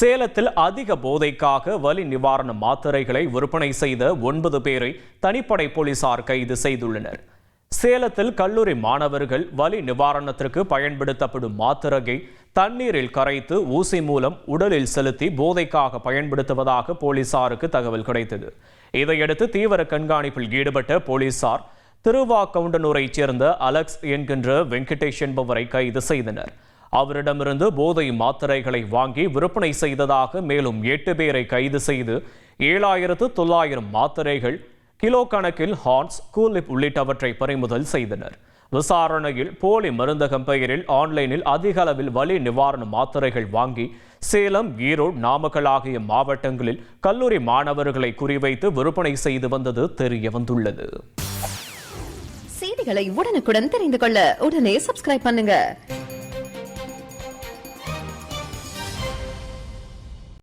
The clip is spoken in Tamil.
சேலத்தில் அதிக போதைக்காக வலி நிவாரண மாத்திரைகளை விற்பனை செய்த 9 பேரை தனிப்படை போலீசார் கைது செய்துள்ளனர். சேலத்தில் கல்லூரி மாணவர்கள் வலி நிவாரணத்திற்கு பயன்படுத்தப்படும் மாத்திரையை தண்ணீரில் கரைத்து ஊசி மூலம் உடலில் செலுத்தி போதைக்காக பயன்படுத்துவதாக போலீசாருக்கு தகவல் கிடைத்தது. இதையடுத்து தீவிர கண்காணிப்பில் ஈடுபட்ட போலீசார் திருவாக்கவுண்டனூரைச் சேர்ந்த அலெக்ஸ் என்கின்ற வெங்கடேஷ் என்பவரை கைது செய்தனர். அவரிடமிருந்து போதை மாத்திரைகளை வாங்கி விற்பனை செய்ததாக மேலும் 8 பேரை கைது செய்து 7,900 மாத்திரைகள், கிலோ கணக்கில் ஹார்ன்ஸ், கூலிப் உள்ளிட்டவற்றை பறிமுதல் செய்தனர். விசாரணையில் போலி மருந்தகம் பெயரில் ஆன்லைனில் அதிக அளவில் வலி நிவாரண மாத்திரைகள் வாங்கி சேலம், ஈரோடு, நாமக்கல் ஆகிய மாவட்டங்களில் கல்லூரி மாணவர்களை குறிவைத்து விற்பனை செய்து வந்தது தெரிய வந்துள்ளது. செய்திகளை உடனுக்குடன் தெரிந்து கொள்ள உடனே சப்ஸ்கிரைப் பண்ணுங்க.